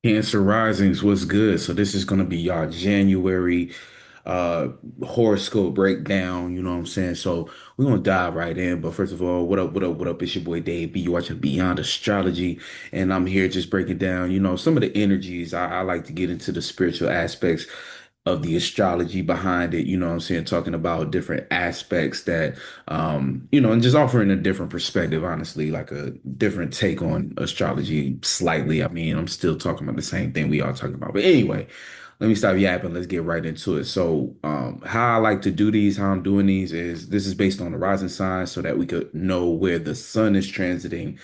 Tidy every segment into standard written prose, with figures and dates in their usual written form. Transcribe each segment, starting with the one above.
Cancer Risings, what's good? So this is gonna be y'all January uh horoscope breakdown, you know what I'm saying? So we're gonna dive right in. But first of all, what up, what up, what up? It's your boy Dave B. You watching Beyond Astrology, and I'm here just breaking down, some of the energies. I like to get into the spiritual aspects of the astrology behind it, you know what I'm saying, talking about different aspects that and just offering a different perspective, honestly, like a different take on astrology slightly. I mean, I'm still talking about the same thing we all talking about. But anyway, let me stop yapping. Let's get right into it. So, how I like to do these, how I'm doing these is this is based on the rising sign so that we could know where the sun is transiting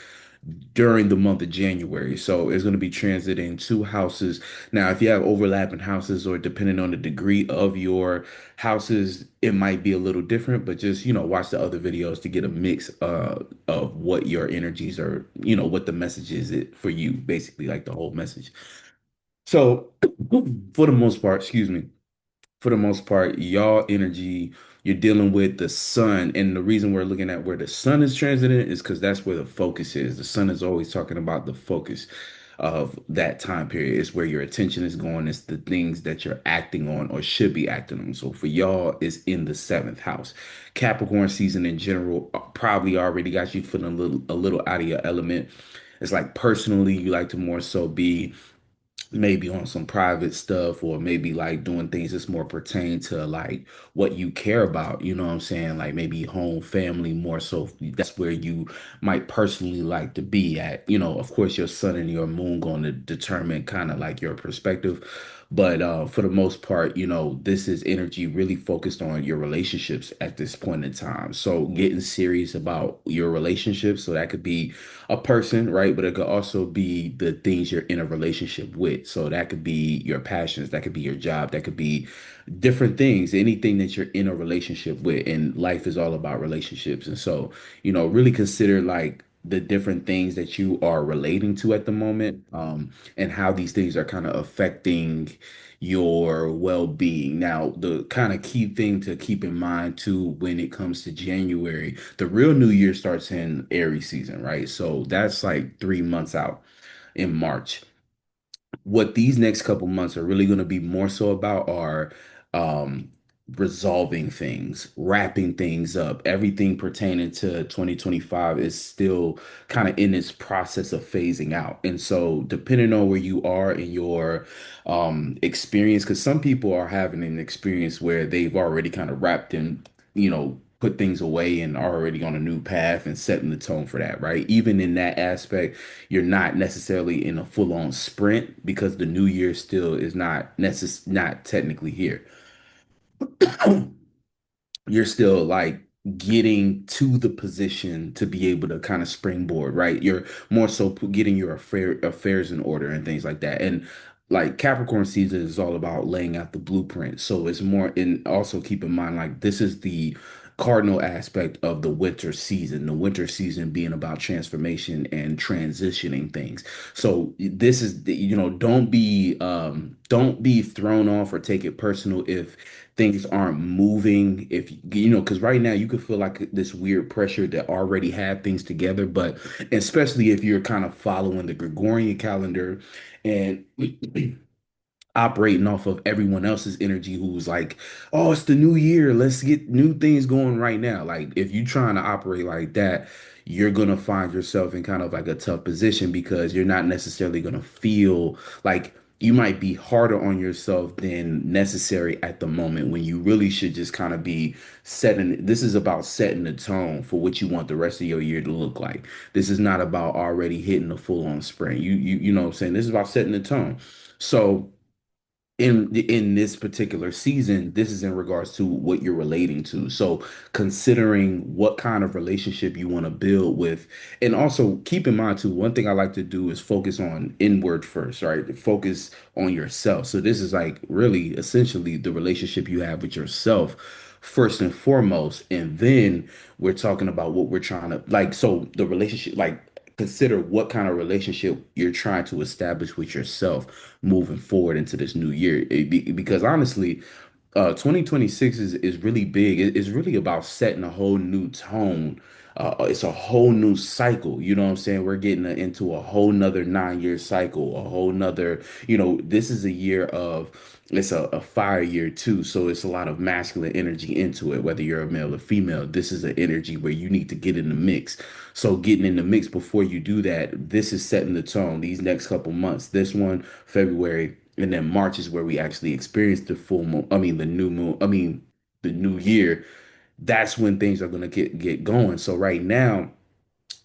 during the month of January. So it's going to be transiting two houses. Now, if you have overlapping houses or depending on the degree of your houses, it might be a little different, but just, watch the other videos to get a mix of what your energies are, what the message is it for you, basically like the whole message. So for the most part, excuse me, for the most part, y'all energy, you're dealing with the sun. And the reason we're looking at where the sun is transiting is because that's where the focus is. The sun is always talking about the focus of that time period. It's where your attention is going. It's the things that you're acting on or should be acting on. So for y'all, it's in the seventh house. Capricorn season in general probably already got you feeling a little out of your element. It's like personally, you like to more so be maybe on some private stuff or maybe like doing things that's more pertain to like what you care about, you know what I'm saying? Like maybe home, family more so that's where you might personally like to be at. Of course your sun and your moon going to determine kind of like your perspective. But for the most part, this is energy really focused on your relationships at this point in time. So getting serious about your relationships. So that could be a person, right? But it could also be the things you're in a relationship with. So that could be your passions, that could be your job, that could be different things, anything that you're in a relationship with. And life is all about relationships. And so, really consider like the different things that you are relating to at the moment, and how these things are kind of affecting your well-being. Now, the kind of key thing to keep in mind too when it comes to January, the real new year starts in Aries season, right? So that's like 3 months out in March. What these next couple months are really going to be more so about are um resolving things, wrapping things up. Everything pertaining to 2025 is still kind of in its process of phasing out. And so depending on where you are in your experience, because some people are having an experience where they've already kind of wrapped and put things away and are already on a new path and setting the tone for that, right? Even in that aspect, you're not necessarily in a full-on sprint because the new year still is not technically here. You're still like getting to the position to be able to kind of springboard, right? You're more so getting your affairs in order and things like that. And like Capricorn season is all about laying out the blueprint. So it's more, and also keep in mind, like this is the cardinal aspect of the winter season, the winter season being about transformation and transitioning things. So this is don't be thrown off or take it personal if things aren't moving, if because right now you could feel like this weird pressure to already have things together, but especially if you're kind of following the Gregorian calendar and operating off of everyone else's energy who's like, oh, it's the new year, let's get new things going right now. Like if you're trying to operate like that, you're gonna find yourself in kind of like a tough position because you're not necessarily gonna feel like you might be harder on yourself than necessary at the moment when you really should just kind of be setting. This is about setting the tone for what you want the rest of your year to look like. This is not about already hitting a full-on sprint. You know what I'm saying? This is about setting the tone. So in this particular season, this is in regards to what you're relating to. So considering what kind of relationship you want to build with, and also keep in mind too, one thing I like to do is focus on inward first, right? Focus on yourself. So this is like really essentially the relationship you have with yourself first and foremost. And then we're talking about what we're trying to like, so the relationship, like consider what kind of relationship you're trying to establish with yourself moving forward into this new year. Because honestly, 2026 is really big. It's really about setting a whole new tone It's a whole new cycle. You know what I'm saying? We're getting into a whole nother 9 year cycle, a whole nother, this is a year of, it's a fire year too. So it's a lot of masculine energy into it, whether you're a male or female. This is an energy where you need to get in the mix. So getting in the mix before you do that, this is setting the tone these next couple months. This one, February, and then March is where we actually experience the full moon. I mean, the new moon. I mean, the new year. That's when things are gonna get going. So right now,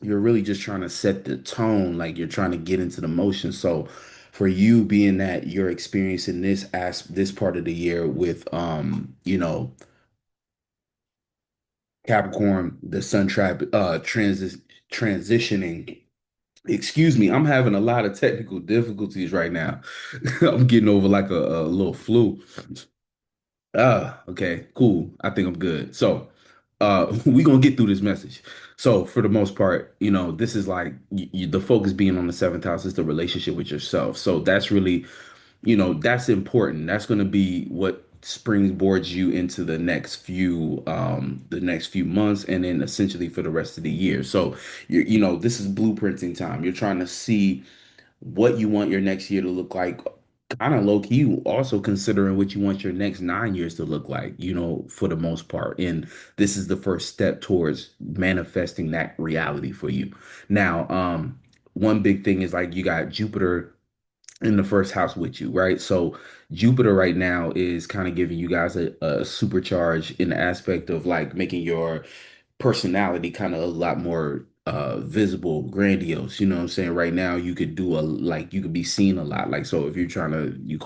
you're really just trying to set the tone, like you're trying to get into the motion. So for you, being that you're experiencing this part of the year with Capricorn, the sun trap transitioning. Excuse me, I'm having a lot of technical difficulties right now. I'm getting over like a little flu. Okay, cool. I think I'm good. So, we gonna get through this message. So, for the most part, this is like the focus being on the seventh house is the relationship with yourself. So that's really, that's important. That's gonna be what springboards you into the next few months, and then essentially for the rest of the year. So, this is blueprinting time. You're trying to see what you want your next year to look like, kind of low key, also considering what you want your next 9 years to look like, for the most part. And this is the first step towards manifesting that reality for you. Now, one big thing is like you got Jupiter in the first house with you, right? So Jupiter right now is kind of giving you guys a supercharge in the aspect of like making your personality kind of a lot more visible, grandiose. You know what I'm saying? Right now you could do you could be seen a lot. Like, so if you're trying to, you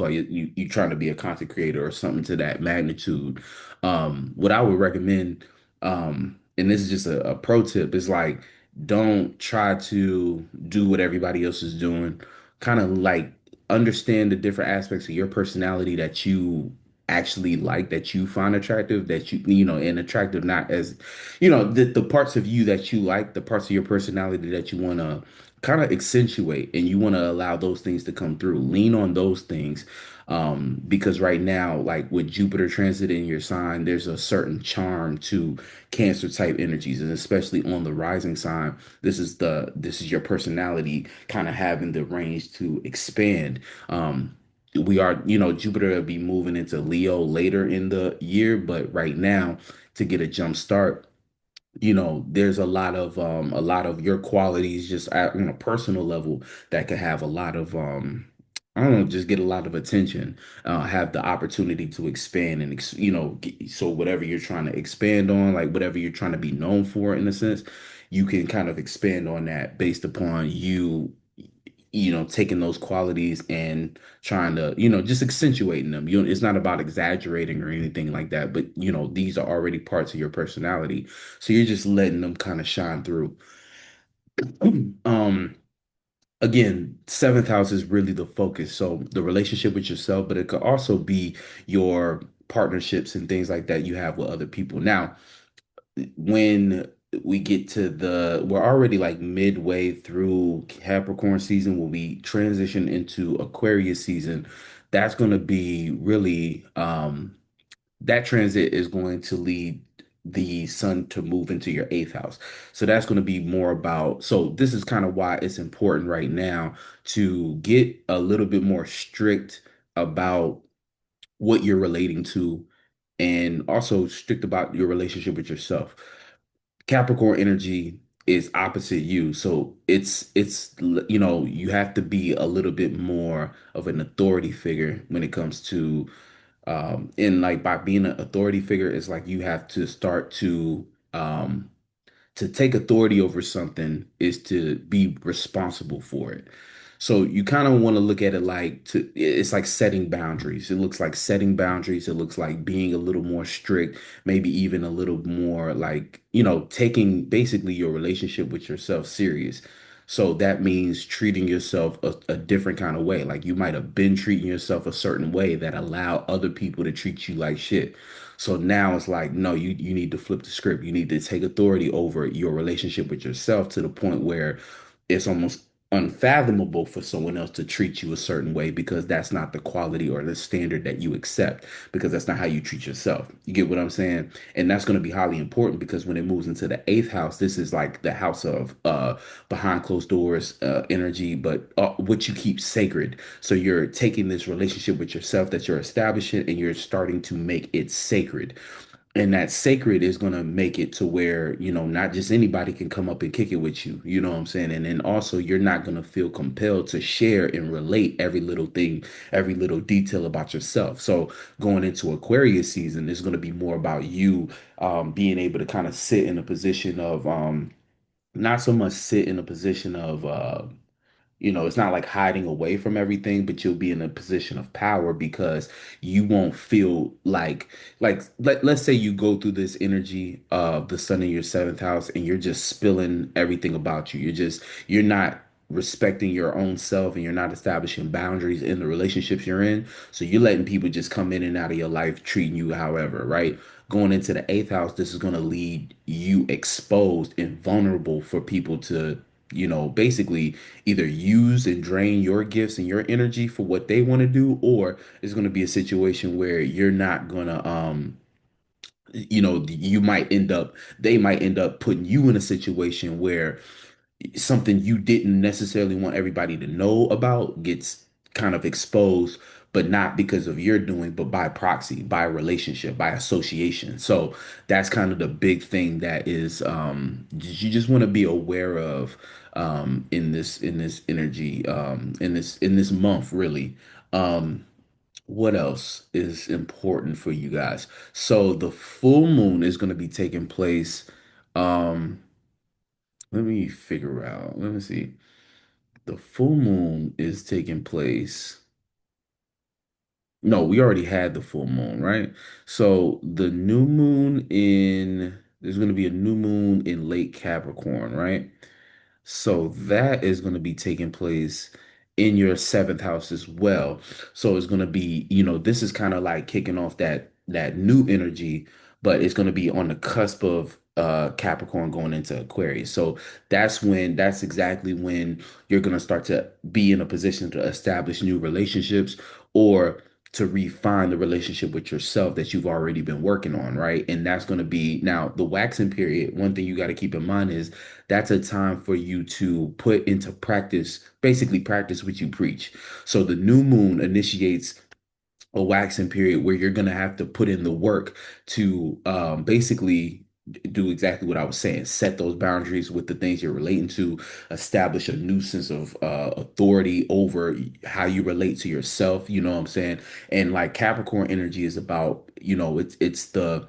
trying to be a content creator or something to that magnitude, what I would recommend, and this is just a pro tip, is like, don't try to do what everybody else is doing. Kind of like understand the different aspects of your personality that you actually like, that you find attractive, that and attractive, not as, the parts of you that you like, the parts of your personality that you want to kind of accentuate, and you want to allow those things to come through. Lean on those things. Because right now, like with Jupiter transit in your sign, there's a certain charm to Cancer type energies, and especially on the rising sign, this is your personality kind of having the range to expand. We are, Jupiter will be moving into Leo later in the year, but right now, to get a jump start, there's a lot of your qualities just on a personal level that could have a lot of I don't know, just get a lot of attention, have the opportunity to expand and so whatever you're trying to expand on, like whatever you're trying to be known for, in a sense, you can kind of expand on that based upon taking those qualities and trying to, just accentuating them. It's not about exaggerating or anything like that, but these are already parts of your personality. So you're just letting them kind of shine through. Um, Again, seventh house is really the focus. So the relationship with yourself, but it could also be your partnerships and things like that you have with other people. Now, when we get to we're already like midway through Capricorn season, when we transition into Aquarius season, that's going to be really, that transit is going to lead the sun to move into your eighth house. So that's going to be more about, so this is kind of why it's important right now to get a little bit more strict about what you're relating to, and also strict about your relationship with yourself. Capricorn energy is opposite you. So you have to be a little bit more of an authority figure when it comes to, and like by being an authority figure, it's like you have to start to take authority over something is to be responsible for it. So you kind of want to look at it like, it's like setting boundaries. It looks like setting boundaries. It looks like being a little more strict, maybe even a little more like, taking basically your relationship with yourself serious. So that means treating yourself a different kind of way. Like you might have been treating yourself a certain way that allow other people to treat you like shit. So now it's like, no, you need to flip the script. You need to take authority over your relationship with yourself to the point where it's almost unfathomable for someone else to treat you a certain way because that's not the quality or the standard that you accept because that's not how you treat yourself. You get what I'm saying? And that's going to be highly important because when it moves into the eighth house, this is like the house of behind closed doors energy, but what you keep sacred. So you're taking this relationship with yourself that you're establishing and you're starting to make it sacred. And that sacred is going to make it to where, not just anybody can come up and kick it with you. You know what I'm saying? And then also, you're not going to feel compelled to share and relate every little thing, every little detail about yourself. So, going into Aquarius season is going to be more about you being able to kind of sit in a position of, not so much sit in a position of, it's not like hiding away from everything, but you'll be in a position of power because you won't feel like let's say you go through this energy of the sun in your seventh house and you're just spilling everything about you. You're not respecting your own self and you're not establishing boundaries in the relationships you're in. So you're letting people just come in and out of your life, treating you however, right? Going into the eighth house, this is going to lead you exposed and vulnerable for people to basically either use and drain your gifts and your energy for what they want to do, or it's going to be a situation where you're not going to you might end up they might end up putting you in a situation where something you didn't necessarily want everybody to know about gets kind of exposed, but not because of your doing, but by proxy, by relationship, by association. So that's kind of the big thing that is you just want to be aware of in this energy, in this month, really. Um, what else is important for you guys? So the full moon is going to be taking place. Um, Let me figure out. Let me see. The full moon is taking place. No, we already had the full moon, right? So the new moon there's going to be a new moon in late Capricorn, right? So that is going to be taking place in your seventh house as well. So it's going to be, this is kind of like kicking off that new energy, but it's going to be on the cusp of Capricorn going into Aquarius. So that's exactly when you're going to start to be in a position to establish new relationships or to refine the relationship with yourself that you've already been working on, right? And that's going to be now the waxing period. One thing you got to keep in mind is that's a time for you to put into practice, basically practice what you preach. So the new moon initiates a waxing period where you're going to have to put in the work to basically do exactly what I was saying, set those boundaries with the things you're relating to, establish a new sense of authority over how you relate to yourself, you know what I'm saying? And like Capricorn energy is about, it's the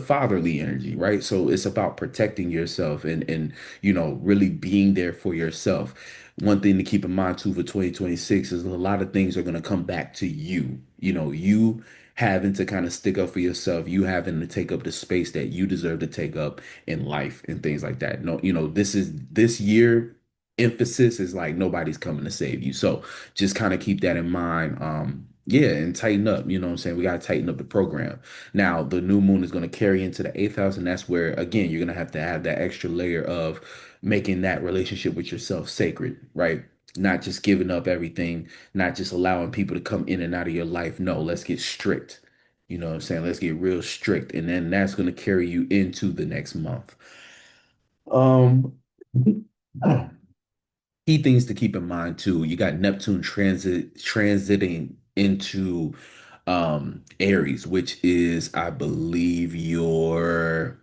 fatherly energy, right? So it's about protecting yourself and really being there for yourself. One thing to keep in mind too for 2026 is a lot of things are going to come back to you. You having to kind of stick up for yourself, you having to take up the space that you deserve to take up in life and things like that. No, this year emphasis is like nobody's coming to save you. So just kind of keep that in mind. Yeah, and tighten up. You know what I'm saying? We got to tighten up the program. Now, the new moon is going to carry into the eighth house, and that's where, again, you're going to have that extra layer of making that relationship with yourself sacred, right? Not just giving up everything, not just allowing people to come in and out of your life. No, let's get strict. You know what I'm saying? Let's get real strict. And then that's going to carry you into the next month. Um, Key things to keep in mind too. You got Neptune transiting into Aries, which is, I believe, your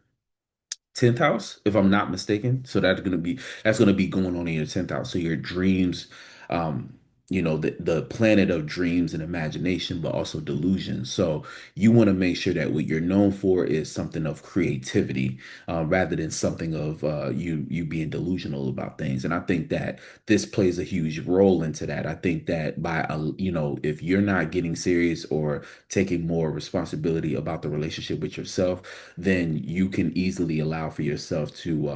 10th house, if I'm not mistaken. So that's gonna be going on in your 10th house. So your dreams, um, the planet of dreams and imagination, but also delusion. So you want to make sure that what you're known for is something of creativity, rather than something of you being delusional about things. And I think that this plays a huge role into that. I think that if you're not getting serious or taking more responsibility about the relationship with yourself, then you can easily allow for yourself to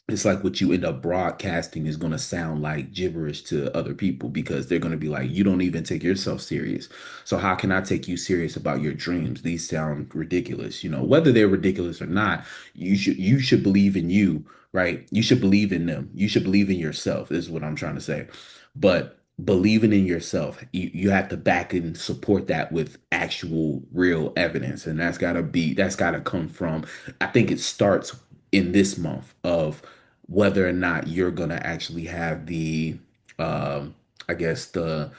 it's like what you end up broadcasting is going to sound like gibberish to other people because they're going to be like, you don't even take yourself serious. So how can I take you serious about your dreams? These sound ridiculous. Whether they're ridiculous or not, you should believe in you right? You should believe in them. You should believe in yourself, is what I'm trying to say. But believing in yourself, you have to back and support that with actual real evidence. And that's gotta come from, I think it starts in this month of whether or not you're gonna actually have the I guess the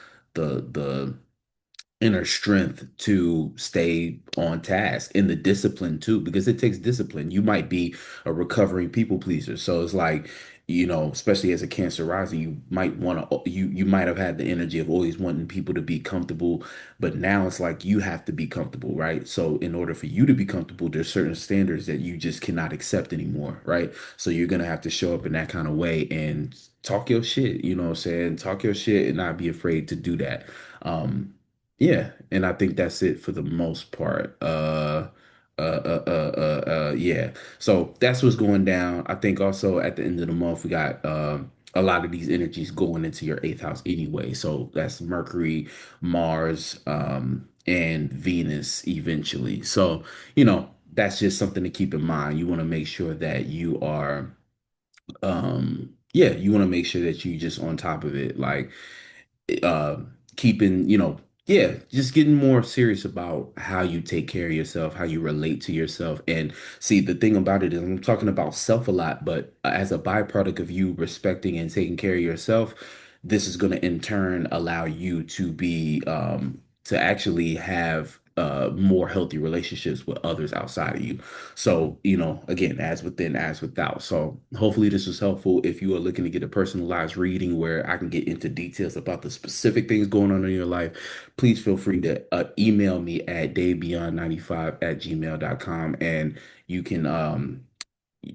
inner strength to stay on task and the discipline too, because it takes discipline. You might be a recovering people pleaser. So it's like, especially as a Cancer rising, you might want to, you might have had the energy of always wanting people to be comfortable, but now it's like you have to be comfortable, right? So in order for you to be comfortable, there's certain standards that you just cannot accept anymore, right? So you're gonna have to show up in that kind of way and talk your shit, you know what I'm saying? Talk your shit and not be afraid to do that. Yeah, and I think that's it for the most part. Yeah. So that's what's going down. I think also at the end of the month we got a lot of these energies going into your eighth house anyway. So that's Mercury, Mars, and Venus eventually. So, that's just something to keep in mind. You want to make sure that you are yeah, you want to make sure that you just on top of it. Like uh keeping, yeah, just getting more serious about how you take care of yourself, how you relate to yourself. And see, the thing about it is I'm talking about self a lot, but as a byproduct of you respecting and taking care of yourself, this is going to in turn allow you to be to actually have more healthy relationships with others outside of you. So, again, as within, as without. So, hopefully, this was helpful. If you are looking to get a personalized reading where I can get into details about the specific things going on in your life, please feel free to email me at daybeyond95@gmail.com, and you can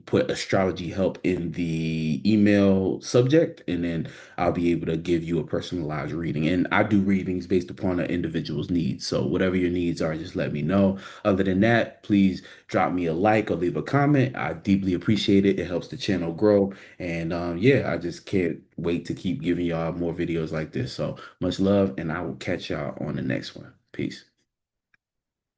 put astrology help in the email subject, and then I'll be able to give you a personalized reading. And I do readings based upon an individual's needs. So whatever your needs are, just let me know. Other than that, please drop me a like or leave a comment. I deeply appreciate it. It helps the channel grow. And yeah, I just can't wait to keep giving y'all more videos like this. So much love, and I will catch y'all on the next one. Peace.